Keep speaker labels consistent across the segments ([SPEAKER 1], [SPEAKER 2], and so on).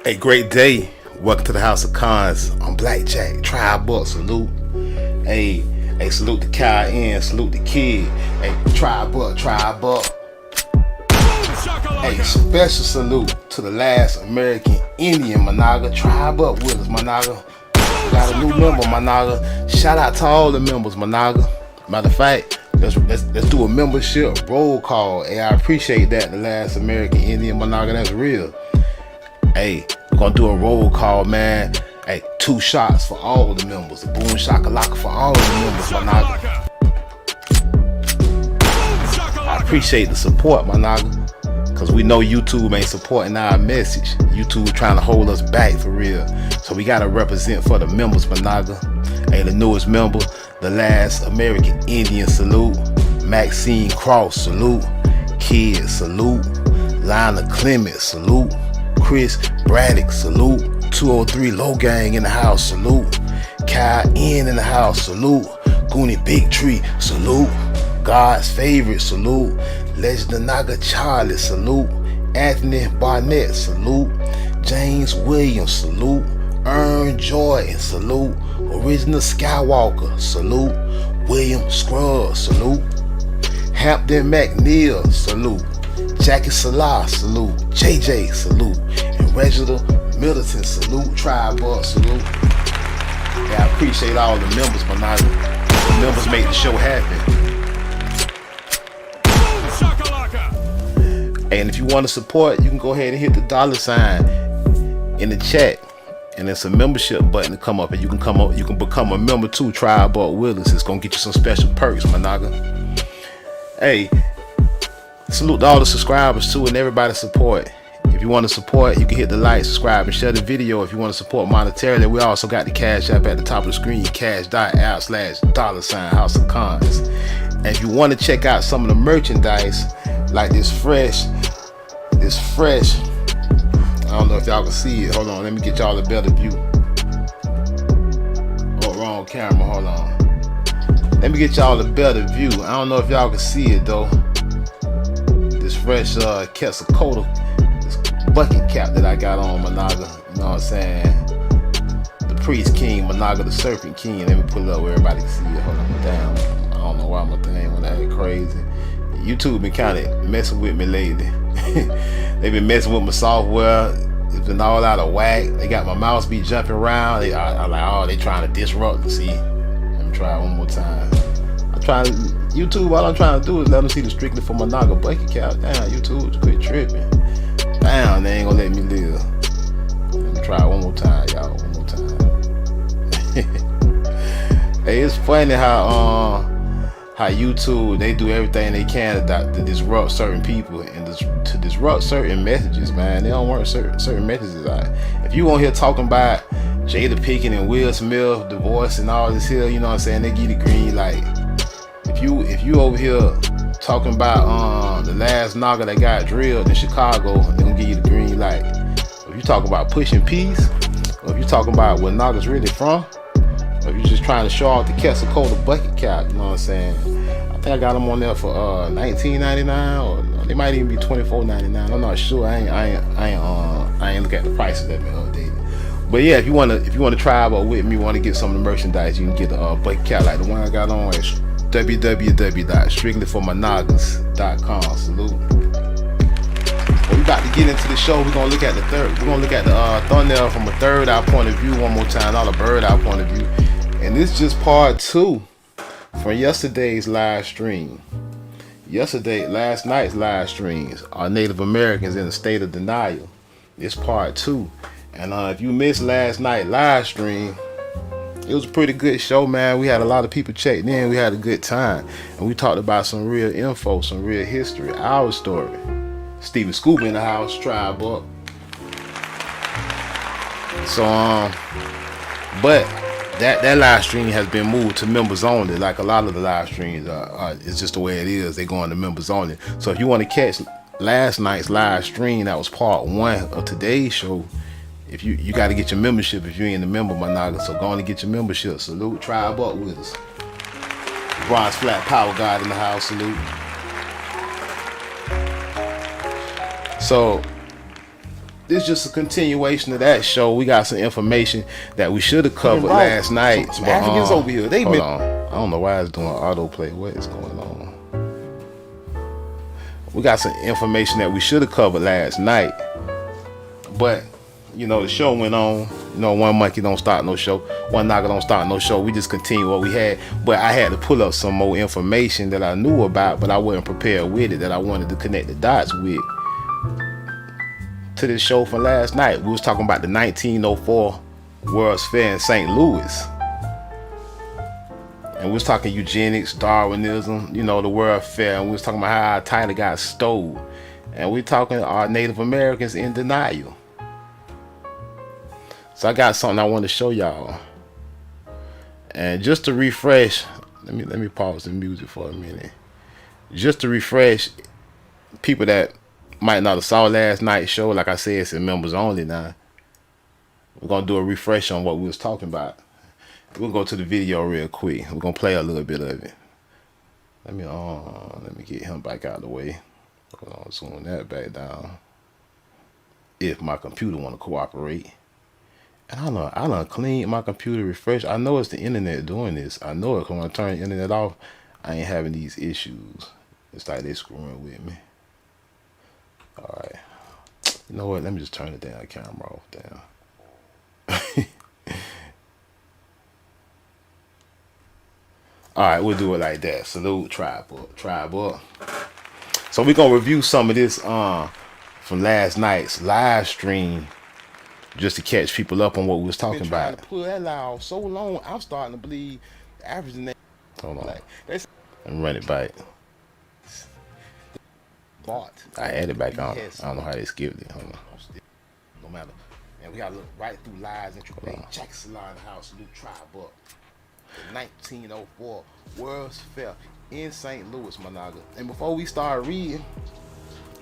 [SPEAKER 1] A great day. Welcome to the House of Cons. I'm Blackjack. Tribe Buck. Salute. Hey, salute the Cayenne. Salute the kid. Hey, Tribe Buck. Tribe Buck. Hey, special salute to the last American Indian, Managa. Tribe Up with us, Managa. Got a new member, Managa. Shout out to all the members, Managa. Matter of fact, let's do a membership roll call. Hey, I appreciate that. The last American Indian, Managa. That's real. Hey, we're gonna do a roll call, man. Hey, 2 shots for all the members. A boom shakalaka for all the members, Managa. I appreciate the support, Managa. Cause we know YouTube ain't supporting our message. YouTube trying to hold us back for real. So we gotta represent for the members, Managa. Hey, the newest member, the last American Indian, salute. Maxine Cross, salute. Kid, salute. Lana Clement, salute. Chris Braddock, salute. 203 Low Gang in the house, salute. Kyle N in the house, salute. Goonie Big Tree, salute. God's favorite, salute. Legend Naga Charlie, salute. Anthony Barnett, salute. James Williams, salute. Ern Jordan, salute. Original Skywalker, salute. William Scruggs, salute. Hampton McNeil, salute. Jackie Salah, salute. JJ, salute. And Reginald Middleton, salute. Tribe Buck, salute. Yeah, I appreciate all the members, Managa. The members make the show happen. And if you want to support, you can go ahead and hit the $ in the chat, and it's a membership button to come up, and you can become a member too. Tribe Buck Willis. It's gonna get you some special perks, Managa. Hey, salute to all the subscribers too, and everybody support. If you want to support, you can hit the like, subscribe, and share the video. If you want to support monetarily, we also got the Cash App at the top of the screen, cash.app/$ House of Cons. And if you want to check out some of the merchandise, like this fresh, I don't know if y'all can see it. Hold on, let me get y'all a better view. Oh, wrong camera, hold on. Let me get y'all a better view. I don't know if y'all can see it though. This fresh Quetzalcoatl, this bucket cap that I got on, Managa. You know what I'm saying? The Priest King, Managa the Serpent King. Let me pull it up where everybody can see it. Hold on, damn. I don't know why my thing went that crazy. YouTube been kind of messing with me lately. They've been messing with my software. It's been all out of whack. They got my mouse be jumping around. I'm like, oh, they trying to disrupt. See, let me try it one more time. YouTube, all I'm trying to do is let them see the Strictly for Managa bucket cap. Damn, YouTube, quit tripping. Damn, they ain't gonna let me live. Let me try it one more time, y'all. One more time. Hey, it's funny how YouTube, they do everything they can to disrupt certain people and to disrupt certain messages, man. They don't want certain messages out. If you on here talking about Jada Pinkett and Will Smith divorce and all this here, you know what I'm saying, they give you the green light. If you over here talking about the last Naga that got drilled in Chicago, they gonna give you the green light. If you talk about pushing peace, or if you talking about where Naga's really from, or if you're just trying to show off the Quetzalcoatl bucket cap, you know what I'm saying? I think I got them on there for $19.99, or they might even be $24.99. I'm not sure. I ain't look at the prices that been updated. But yeah, if you wanna try out with me, want to get some of the merchandise, you can get a bucket cap like the one I got on. It's www.strictlyformanagas.com. Salute. Well, we about to get into the show. We're gonna look at the thumbnail from a third eye point of view one more time, not a bird eye point of view. And this is just part 2 from yesterday's live stream. Last night's live streams are Native Americans in a state of denial. It's part 2. And if you missed last night's live stream, it was a pretty good show, man. We had a lot of people checked in. We had a good time. And we talked about some real info, some real history, our story. Steven Scoop in the house, Tribe Up. So, but that live stream has been moved to members only. Like a lot of the live streams it's just the way it is. They going to members only. So if you want to catch last night's live stream, that was part 1 of today's show. If you got to get your membership if you ain't a member, Managa. So go on and get your membership. Salute. Tribe Up with us. Bronze Flat Power God in the house. Salute. So this is just a continuation of that show. We got some information that we should have covered last night.
[SPEAKER 2] Some Africans over here. They
[SPEAKER 1] hold on. I don't know why it's doing autoplay. What is going on? We got some information that we should have covered last night, but you know the show went on. You know, one monkey don't start no show, one knocker don't start no show. We just continue what we had, but I had to pull up some more information that I knew about, but I wasn't prepared with it, that I wanted to connect the dots with to this show from last night. We was talking about the 1904 World's Fair in St. Louis. And we was talking eugenics, Darwinism, you know, the World Fair, and we was talking about how our title got stole. And we talking our Native Americans in denial. So I got something I want to show y'all. And just to refresh, let me pause the music for a minute. Just to refresh people that might not have saw last night's show, like I said, it's members only now. We're gonna do a refresh on what we was talking about. We'll go to the video real quick. We're gonna play a little bit of it. Let me get him back out of the way. Hold on, zoom that back down. If my computer wanna cooperate. And I done clean my computer, refresh. I know it's the internet doing this. I know it. When I turn the internet off, I ain't having these issues. It's like they screwing with me. All right. You know what? Let me just turn the damn camera off. Damn. All right, we'll do it like that. Salute, tribe up. So we're gonna review some of this from last night's live stream, just to catch people up on what we was talking about.
[SPEAKER 2] To pull that lie off so long, I'm starting to believe the average name.
[SPEAKER 1] Hold on. Let me run it back. I had it back on. I don't know how they skipped it. Hold on.
[SPEAKER 2] No matter. And we gotta look right through lies and Jackson in the house, Luke Tribe up. The 1904 World's Fair in St. Louis, my nigga. And before we start reading,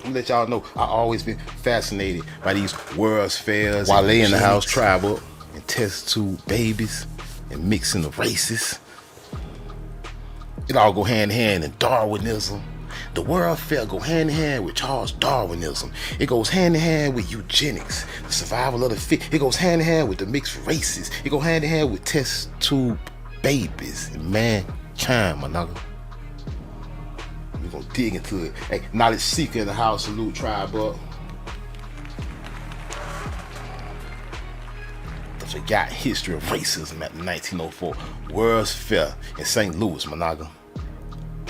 [SPEAKER 2] I'm let y'all know I always been fascinated by these World's Fairs.
[SPEAKER 1] While they in the house,
[SPEAKER 2] Tribe up and test tube babies and mixing the races. It all go hand in hand in Darwinism. The World Fair go hand in hand with Charles Darwinism. It goes hand in hand with eugenics, the survival of the fit. It goes hand in hand with the mixed races. It go hand in hand with test tube babies and mankind, my nigga. We're gonna dig into it. Hey, knowledge seeker in the house, salute tribe up. The forgotten history of racism at the 1904 World's Fair in St. Louis, my nigga.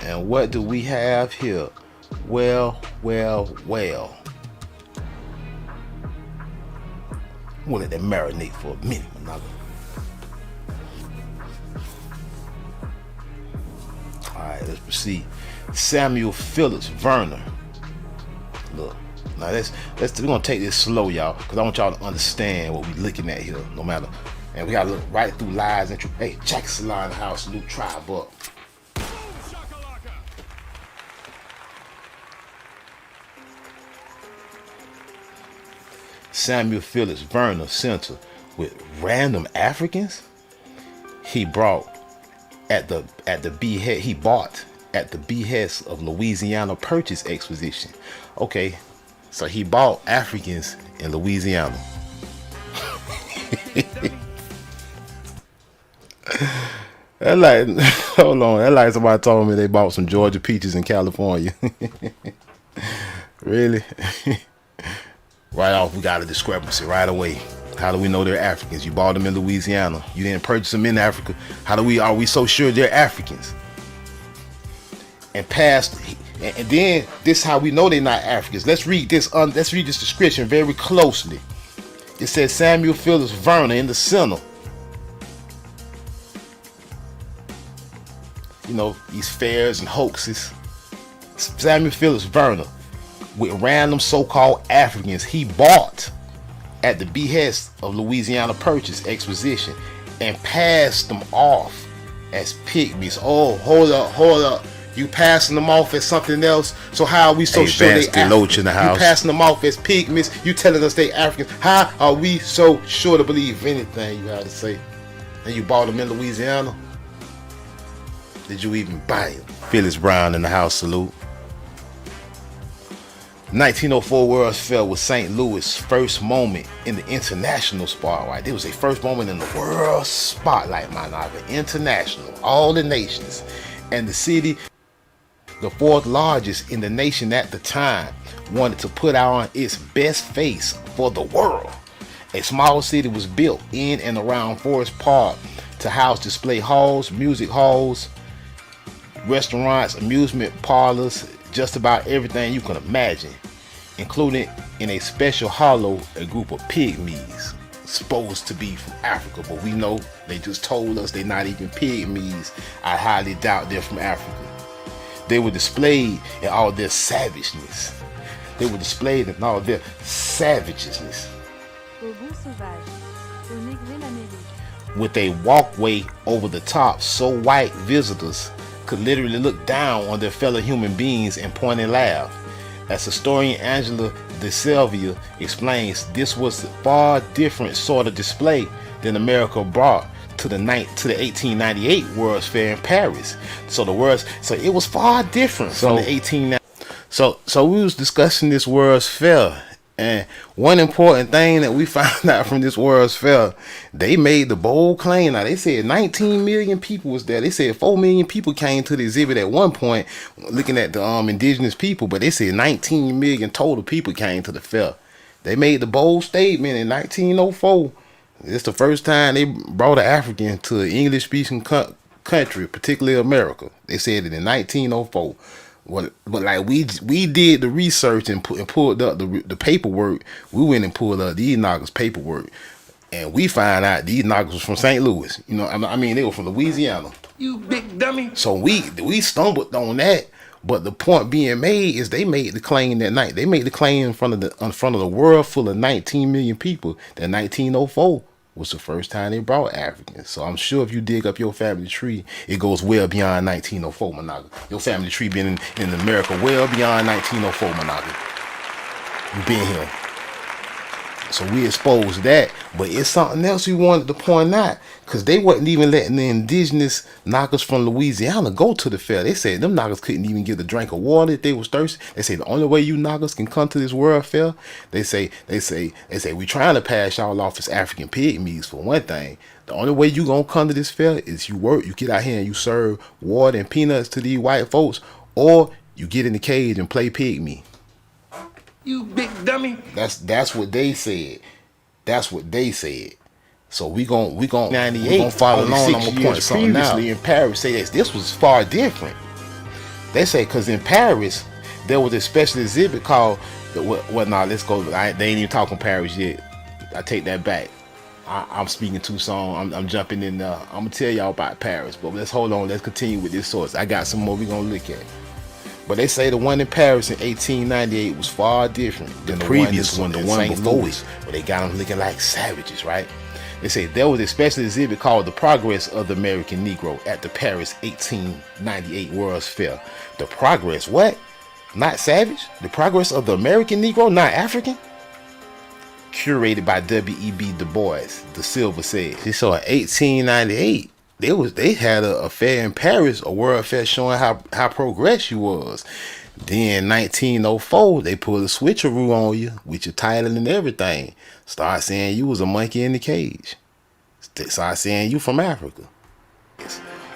[SPEAKER 2] And what do we have here? Well. We'll let that marinate for a minute, my nigga. Alright, let's proceed. Samuel Phillips Verner. Look, now we're gonna take this slow, y'all, because I want y'all to understand what we're looking at here, no matter. And we gotta look right through lies and truth. Hey, Jackson in the house, Luke Tribe up. Samuel Phillips Verner Center with random Africans. He bought at the behest of Louisiana Purchase Exposition. Okay, so he bought Africans in Louisiana. That like, hold on, that like somebody told me they bought some Georgia peaches in California. Really? Right off, we got a discrepancy right away. How do we know they're Africans? You bought them in Louisiana. You didn't purchase them in Africa. Are we so sure they're Africans? And then this is how we know they're not Africans. Let's read this description very closely. It says Samuel Phillips Verner in the center. You know, these fairs and hoaxes. Samuel Phillips Verner with random so-called Africans he bought at the behest of Louisiana Purchase Exposition and passed them off as pygmies. Oh, hold up. You passing them off as something else? So how are we so sure they Africans?
[SPEAKER 1] In the house.
[SPEAKER 2] You passing them off as pygmies? You telling us they Africans? How are we so sure to believe anything you had to say? And you bought them in Louisiana? Did you even buy them?
[SPEAKER 1] Phyllis Brown in the house, salute.
[SPEAKER 2] 1904 World's Fair was St. Louis' first moment in the international spotlight. It was a first moment in the world spotlight, my nigga. International, all the nations. And the city, the fourth largest in the nation at the time, wanted to put on its best face for the world. A small city was built in and around Forest Park to house display halls, music halls, restaurants, amusement parlors, just about everything you can imagine, including in a special hollow a group of pygmies supposed to be from Africa, but we know they just told us they're not even pygmies. I highly doubt they're from Africa. They were displayed in all their savageness. They were displayed in all their savageness. With a walkway over the top so white visitors could literally look down on their fellow human beings and point and laugh. As historian Angela De Silvia explains, this was a far different sort of display than America brought to the 1898 World's Fair in Paris. So it was far different from the 1890. So we was discussing this World's Fair, and one important thing that we found out from this World's Fair, they made the bold claim. Now they said 19 million people was there. They said 4 million people came to the exhibit at one point, looking at the indigenous people, but they said 19 million total people came to the fair. They made the bold statement in 1904. It's the first time they brought an African to an English-speaking country, particularly America. They said it in 1904. But like we did the research and pulled up the paperwork. We went and pulled up these knockers' paperwork, and we find out these knockers was from St. Louis. You know, I mean they were from Louisiana. You big dummy. So we stumbled on that. But the point being made is they made the claim that night. They made the claim in front of the world full of 19 million people that 1904 was the first time they brought Africans. So I'm sure if you dig up your family tree, it goes well beyond 1904, Managa. Your family tree been in America well beyond 1904, Managa. You've been here. So we exposed that, but it's something else we wanted to point out, because they wasn't even letting the indigenous knockers from Louisiana go to the fair. They said them knockers couldn't even get a drink of water if they was thirsty. They say the only way you knockers can come to this World Fair, they say we trying to pass y'all off as African pygmies for one thing. The only way you gonna come to this fair is you get out here and you serve water and peanuts to these white folks, or you get in the cage and play pygmy. You big dummy. That's what they said. That's what they said. So we gon' 98. We gonna follow along. I'm gonna point something out. In Paris, say this was far different. They say because in Paris there was a special exhibit called let's go. They ain't even talking Paris yet. I take that back. I'm speaking too soon. I'm jumping in. I'm gonna tell y'all about Paris, but let's hold on. Let's continue with this source. I got some more we gonna look at. But they say the one in Paris in 1898 was far different than the previous one, the one in St. Louis, where they got them looking like savages, right? They say there was a special exhibit called The Progress of the American Negro at the Paris 1898 World's Fair. The progress, what? Not savage? The progress of the American Negro, not African? Curated by W.E.B. Du Bois, De Silva said. So in 1898, they had a fair in Paris, a world fair showing how progress you was. Then 1904, they pulled a switcheroo on you with your title and everything. Start saying you was a monkey in the cage. Start saying you from Africa.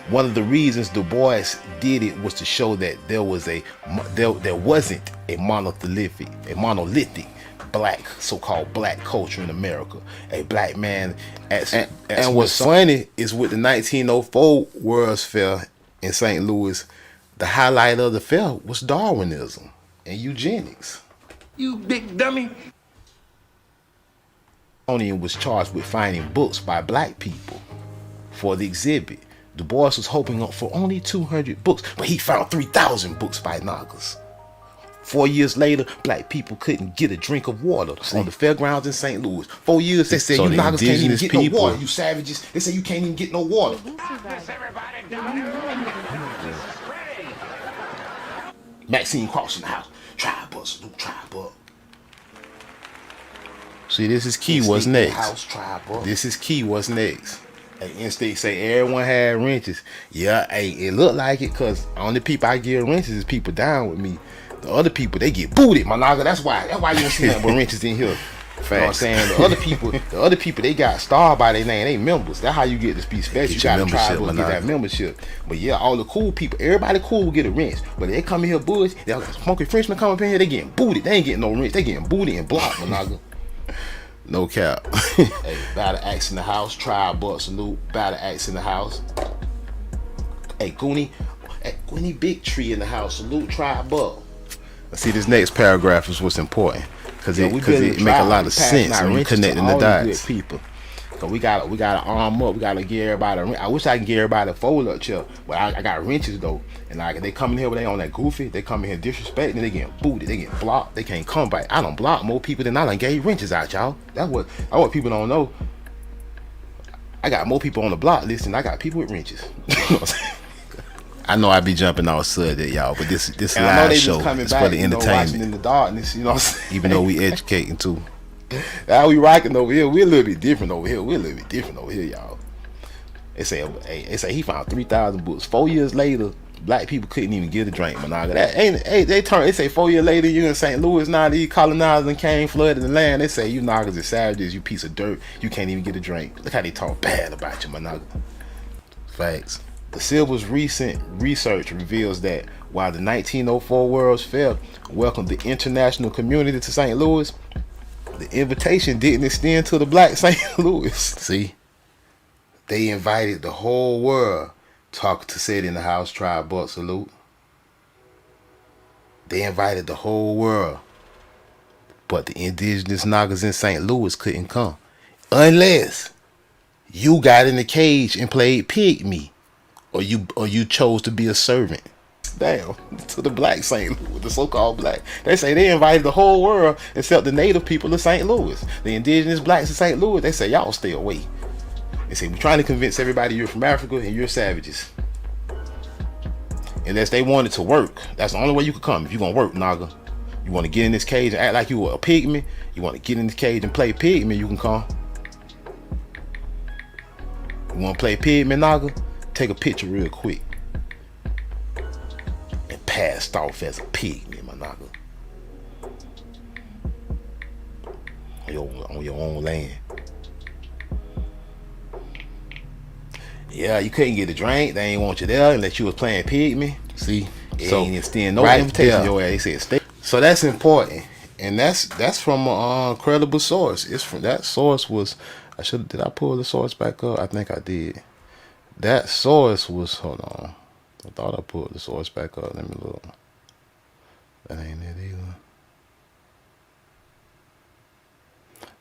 [SPEAKER 2] One of the reasons Du Bois did it was to show that there wasn't a monolithic black, so-called black culture in America. A black man and what's funny is with the 1904 World's Fair in St. Louis, the highlight of the fair was Darwinism and eugenics. You big dummy. Smithsonian was charged with finding books by black people for the exhibit. Du Bois was hoping for only 200 books, but he found 3,000 books by Nagas. 4 years later, black people couldn't get a drink of water on the fairgrounds in St. Louis. 4 years, they said, you Nagas can't even get no water, you savages. They said you can't even get no water. Maxine crossing the house. Tribe bus, salute tribe up. See, this is key. What's next? House, tribe up. This is key. What's next? Hey, Instinct say everyone had wrenches. Yeah, hey, it looked like it because only people I give wrenches is people down with me. The other people, they get booted, my nigga. That's why you don't see nothing but wrenches in here. You know what I'm saying? The other people, they got starred by their name. They members. That's how you get to be special. You gotta try to get that membership. But yeah, all the cool people, everybody cool will get a wrench. But they come in here bush, they got funky Frenchmen come up in here, they getting booted. They ain't getting no wrench. They getting booted and blocked, my nigga.
[SPEAKER 1] No cap.
[SPEAKER 2] Hey, Battle Axe in the house. Tribe Buck salute. Battle Axe in the house. Hey, Goonie Big Tree in the house. Salute Tribe Buck.
[SPEAKER 1] See, this next paragraph is what's important. Cause it make a lot of sense when you connecting the dots.
[SPEAKER 2] People, cause we gotta arm up. We gotta give everybody. I wish I can give everybody a fold up chair, but I got wrenches though. And like they come in here when they on that goofy, they come in here disrespecting. They getting booted. They getting blocked. They can't come back. I don't block more people than I done gave wrenches out, y'all. That's what people don't know. I got more people on the block list than I got people with wrenches. You know what I'm saying?
[SPEAKER 1] I know I be jumping all sudden, y'all, but this
[SPEAKER 2] and I know
[SPEAKER 1] live
[SPEAKER 2] they
[SPEAKER 1] show
[SPEAKER 2] just
[SPEAKER 1] is for the entertainment.
[SPEAKER 2] Watching in the darkness, you know what I'm saying?
[SPEAKER 1] Even though we educating too.
[SPEAKER 2] How we rocking over here, we're a little bit different over here. Y'all. They say he found 3,000 books. 4 years later, black people couldn't even get a drink, Monaga. That ain't they say 4 years later you in St. Louis now, these colonizers came, flooded the land. They say you niggas are savages, you piece of dirt, you can't even get a drink. Look how they talk bad about you, Monaga.
[SPEAKER 1] Facts.
[SPEAKER 2] The Silver's recent research reveals that while the 1904 World's Fair welcomed the international community to St. Louis, the invitation didn't extend to the black St. Louis.
[SPEAKER 1] See?
[SPEAKER 2] They invited the whole world. Talk to Said in the House, Tribe Buck salute. They invited the whole world. But the indigenous Nagas in St. Louis couldn't come. Unless you got in the cage and played pygmy. Or you chose to be a servant. Damn, to the black St. Louis, the so-called black. They say they invited the whole world except the native people of St. Louis. The indigenous blacks of St. Louis, they say y'all stay away. They say we're trying to convince everybody you're from Africa and you're savages. Unless they wanted to work. That's the only way you could come if you're gonna work, Naga. You want to get in this cage and act like you were a pygmy. You want to get in this cage and play pygmy, you can come. You want to play pygmy, Naga? Take a picture real quick and passed off as a pygmy, my nigga, on your own land. Yeah, you couldn't get a drink. They ain't want you there unless you was playing pygmy. See, so ain't extend no invitation your ass. They said stay. So that's important, and that's from a credible source. It's from that source was. Did I pull the source back up? I think I did. That source was, hold on. I thought I pulled the source back up. Let me look. That ain't it either.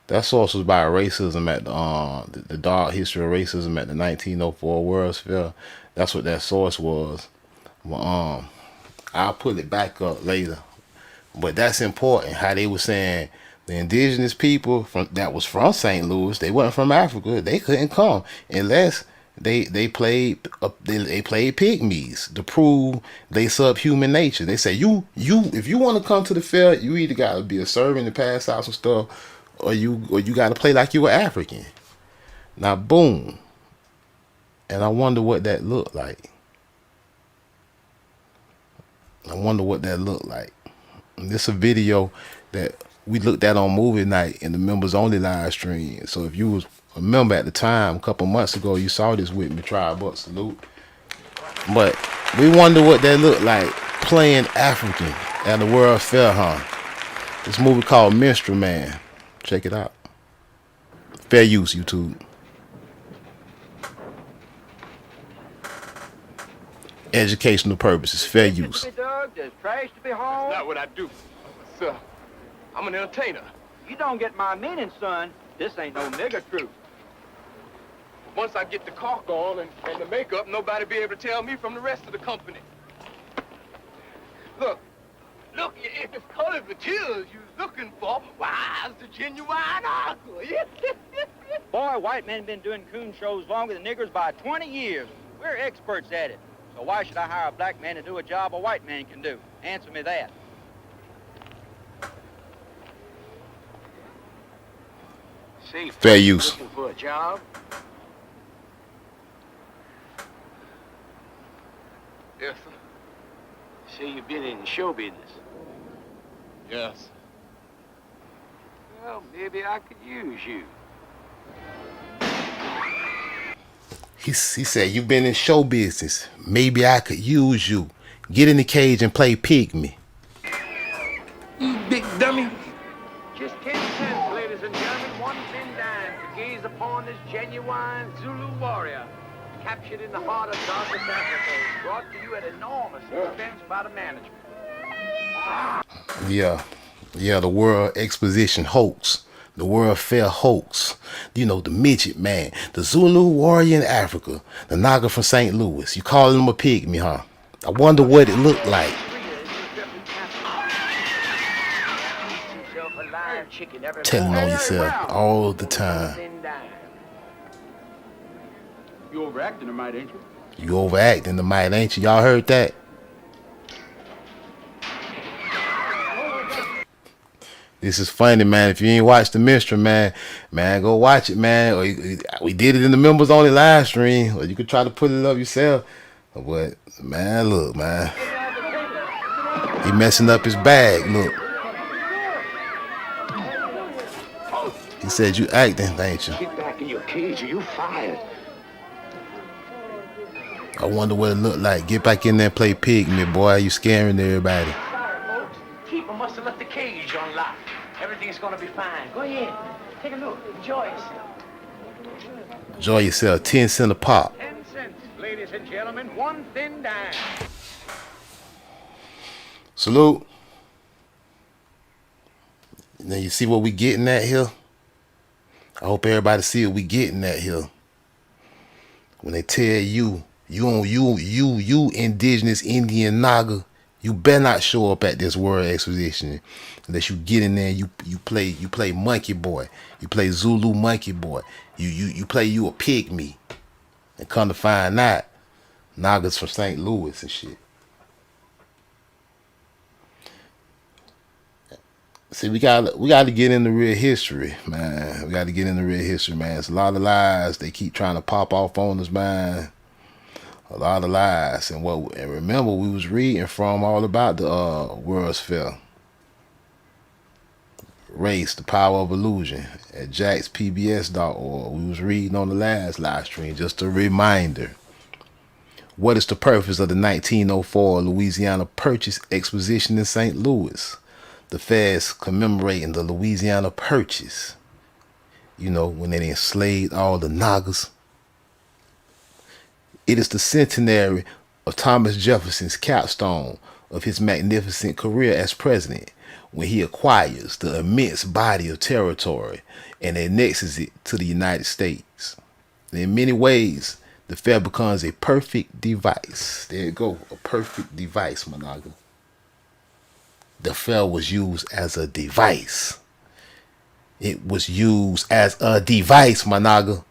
[SPEAKER 2] That source was by racism at the dark history of racism at the 1904 World's Fair. That's what that source was. Well, I'll pull it back up later. But that's important. How they were saying the indigenous people that was from St. Louis, they wasn't from Africa. They couldn't come unless they played pygmies to prove they subhuman nature. They say you if you want to come to the fair, you either gotta be a servant and pass out some stuff, or you gotta play like you were African. Now boom. And I wonder what that looked like. And this is a video that we looked at on movie night in the members only live stream. So if you was a member at the time, a couple months ago, you saw this with me, Tribe Buck salute. But we wonder what that looked like playing African at the World Fair, huh? This movie called Minstrel Man. Check it out. Fair use, YouTube. Educational purposes, fair use.
[SPEAKER 3] There's trash to be hauled.
[SPEAKER 4] That's not what I do, sir. I'm an entertainer.
[SPEAKER 3] You don't get my meaning, son. This ain't no nigger troupe.
[SPEAKER 4] Once I get the caulk on and the makeup, nobody be able to tell me from the rest of the company. Look, if it's colored materials you're looking for, why, it's the genuine aqua.
[SPEAKER 3] Boy, white men been doing coon shows longer than niggers by 20 years. We're experts at it. So why should I hire a black man to do a job a white man can do? Answer me that.
[SPEAKER 4] See,
[SPEAKER 2] fair use.
[SPEAKER 4] Looking for a job? Yes, sir.
[SPEAKER 5] Say you've been in show business.
[SPEAKER 4] Yes.
[SPEAKER 5] Well, maybe I could use you.
[SPEAKER 2] He said, "You been in show business. Maybe I could use you. Get in the cage and play pygmy."
[SPEAKER 5] You big dummy. Just 10 cents, ladies and gentlemen. One thin dime to gaze upon this genuine Zulu warrior. Captured in the heart of darkest Africa. Brought to you at enormous expense by the management.
[SPEAKER 2] Yeah, the World Exposition hoax. The World Fair hoax. You know, the midget man. The Zulu warrior in Africa. The Naga from St. Louis. You calling him a pygmy, huh? I wonder what it looked like. Telling on yourself all the time.
[SPEAKER 3] You overacting tonight, ain't you?
[SPEAKER 2] You overacting tonight, ain't you? Y'all heard that? This is funny, man. If you ain't watched The Minstrel, man, go watch it, man. Or we did it in the members only live stream, or you could try to put it up yourself. But man, look, man, he messing up his bag. Look, he said you acting, ain't you?
[SPEAKER 5] Get back in your cage or you fired.
[SPEAKER 2] I wonder what it looked like. Get back in there and play pygmy, boy. You scaring everybody.
[SPEAKER 5] Sorry, folks. Keeper must have left the cage unlocked. Everything's gonna be fine. Go ahead. Take a look. Enjoy yourself.
[SPEAKER 2] Enjoy yourself. 10 cents a pop.
[SPEAKER 5] 10 cents, ladies and gentlemen. One thin dime.
[SPEAKER 2] Salute. Now you see what we getting at here? I hope everybody see what we getting at here. When they tell you indigenous Indian Naga, you better not show up at this World Exposition unless you get in there and you play monkey boy. You play Zulu monkey boy. You play you a pygmy. And come to find out, Nagas from St. Louis and shit. See, we got to get into real history, man. We got to get into real history, man. It's a lot of lies they keep trying to pop off on us, man. A lot of lies. And remember, we was reading from all about the World's Fair. Race, the Power of Illusion at jaxpbs.org. We was reading on the last live stream. Just a reminder. What is the purpose of the 1904 Louisiana Purchase Exposition in St. Louis? The fairs commemorating the Louisiana Purchase. You know, when they enslaved all the Nagas. It is the centenary of Thomas Jefferson's capstone of his magnificent career as president, when he acquires the immense body of territory and annexes it to the United States. In many ways, the fair becomes a perfect device. There you go, a perfect device, Managa. The fair was used as a device. It was used as a device, Managa.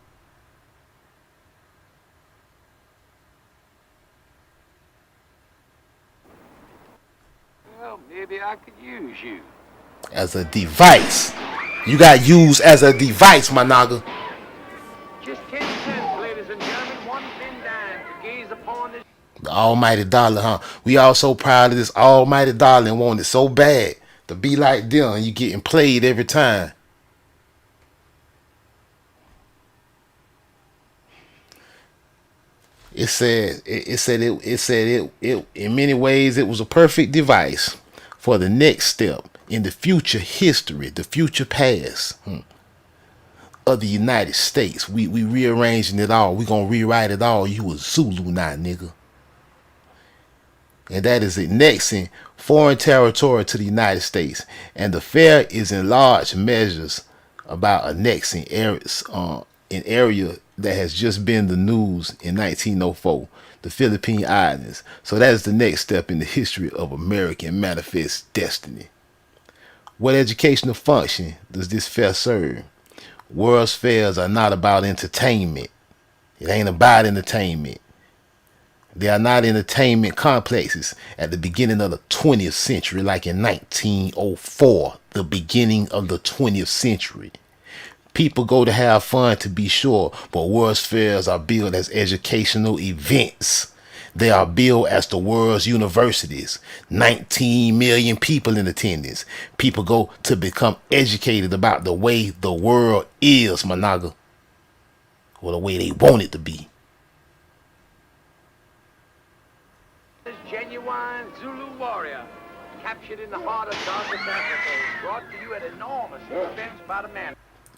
[SPEAKER 5] Well, maybe I could use you.
[SPEAKER 2] As a device. You got used as a device, Managa.
[SPEAKER 5] Just 10 cents, ladies and gentlemen. One thin dime to gaze upon this.
[SPEAKER 2] The almighty dollar, huh? We all so proud of this almighty dollar and want it so bad to be like them, and you getting played every time. It said in many ways it was a perfect device for the next step in the future history, the future past of the United States. We rearranging it all. We gonna rewrite it all. You a Zulu now, nigga. And that is annexing foreign territory to the United States. And the fair is in large measures about annexing areas an area that has just been the news in 1904, the Philippine Islands. So that is the next step in the history of American manifest destiny. What educational function does this fair serve? World's fairs are not about entertainment. It ain't about entertainment. They are not entertainment complexes at the beginning of the 20th century, like in 1904, the beginning of the 20th century. People go to have fun, to be sure, but World's fairs are billed as educational events. They are billed as the world's universities. 19 million people in attendance. People go to become educated about the way the world is, Managa. Or the way they want it to be.
[SPEAKER 5] This genuine Zulu warrior, captured in the heart of darkest Africa, is brought to you at enormous expense by the man.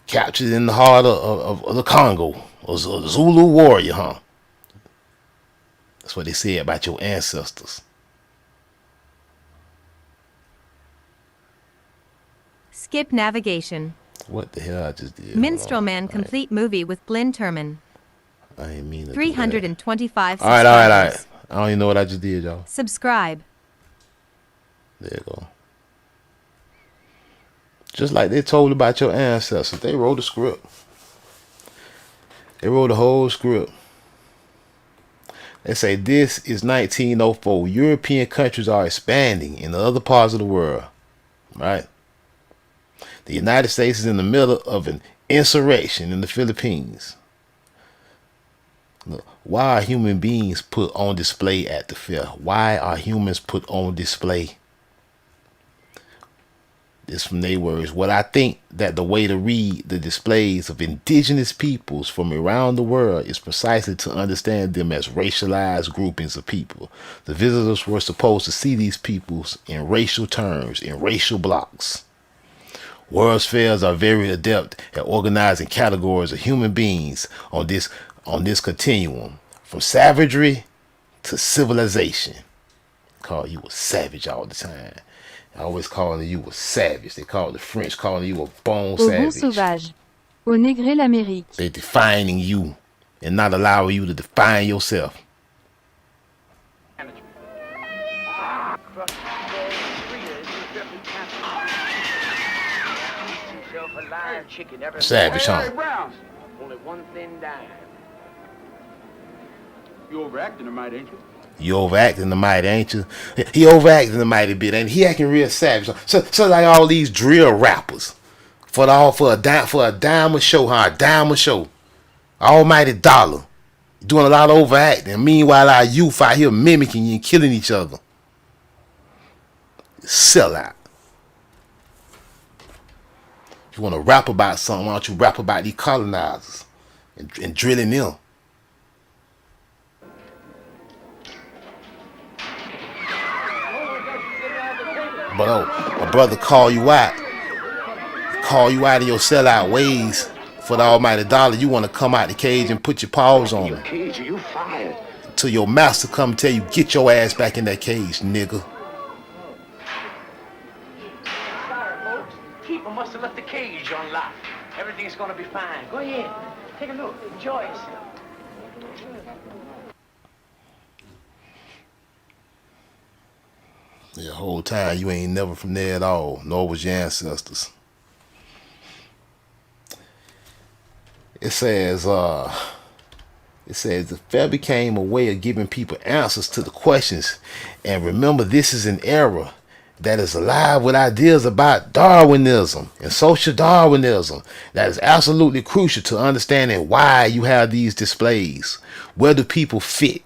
[SPEAKER 2] Captured in the heart of the Congo. A Zulu warrior, huh? That's what they said about your ancestors.
[SPEAKER 6] Skip navigation.
[SPEAKER 2] What the hell I just did?
[SPEAKER 6] Minstrel Man complete movie with Blinn Turman.
[SPEAKER 2] I ain't mean to
[SPEAKER 6] 325
[SPEAKER 2] do that. All right.
[SPEAKER 6] subscribers.
[SPEAKER 2] I don't even know what I just did, y'all.
[SPEAKER 6] Subscribe.
[SPEAKER 2] There you go. Just like they told about your ancestors. They wrote a script. They wrote a whole script. They say this is 1904. European countries are expanding in the other parts of the world. Right? The United States is in the middle of an insurrection in the Philippines. Look, why are human beings put on display at the fair? Why are humans put on display? This from their words. What I think that the way to read the displays of indigenous peoples from around the world is precisely to understand them as racialized groupings of people. The visitors were supposed to see these peoples in racial terms, in racial blocks. World's fairs are very adept at organizing categories of human beings on this continuum, from savagery to civilization. Call you a savage all the time. Always calling you a savage. They call the French calling you a bone
[SPEAKER 7] Au bon
[SPEAKER 2] savage.
[SPEAKER 7] sauvage. Au Négré l'Amérique.
[SPEAKER 2] They defining you and not allowing you to define yourself. Savage, huh?
[SPEAKER 5] Only one thin dime.
[SPEAKER 3] You overacting tonight, ain't you?
[SPEAKER 2] You overacting the mighty, ain't you? He overacting the mighty bit, ain't he? Acting real savage. So like all these drill rappers, for a dime a show, huh? A dime a show. Almighty dollar, doing a lot of overacting. Meanwhile, our youth out here mimicking you and killing each other. Sell out. If you want to rap about something, why don't you rap about these colonizers and drilling them? But a brother call you out of your sellout ways for the almighty dollar. You want to come out the cage and put your paws on him.
[SPEAKER 5] Cage, you fired.
[SPEAKER 2] Till your master come and tell you, get your ass back in that cage, nigga.
[SPEAKER 5] Sorry, folks. Keeper must have left the cage unlocked. Everything's gonna be fine. Go ahead. Take a look. Enjoy yourself.
[SPEAKER 2] The whole time you ain't never from there at all, nor was your ancestors. It says the fair became a way of giving people answers to the questions. And remember, this is an era that is alive with ideas about Darwinism and social Darwinism that is absolutely crucial to understanding why you have these displays. Where do people fit?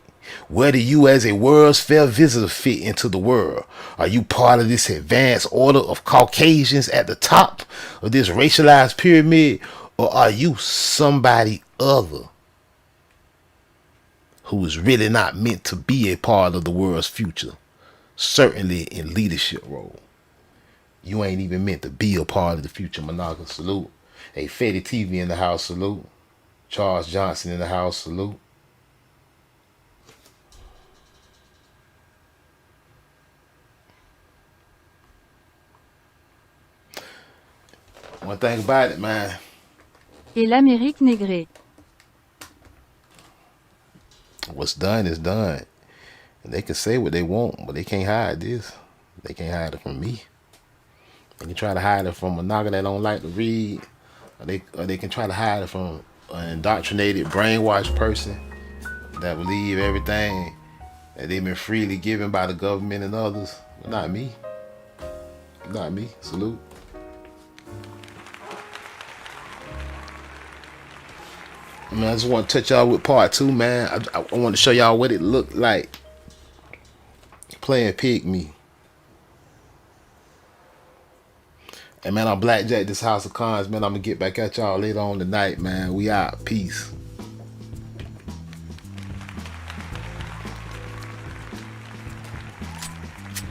[SPEAKER 2] Where do you as a World's Fair visitor fit into the world? Are you part of this advanced order of Caucasians at the top of this racialized pyramid? Or are you somebody other who is really not meant to be a part of the world's future? Certainly in leadership role. You ain't even meant to be a part of the future. Managa, salute. Hey, Fetty TV in the house, salute. Charles Johnson in the house, salute. One thing about it, man.
[SPEAKER 7] Et l'Amérique Négrée.
[SPEAKER 2] What's done is done. And they can say what they want, but they can't hide this. They can't hide it from me. They can try to hide it from a nigga that don't like to read. Or they can try to hide it from an indoctrinated, brainwashed person that believe everything that they've been freely given by the government and others. But not me. Not me. Salute. I mean, I just want to touch y'all with part 2, man. I want to show y'all what it looked like playing Pick Me. And man, I'm Blackjack, this House of Cons, man. I'm gonna get back at y'all later on tonight, man. We out. Peace.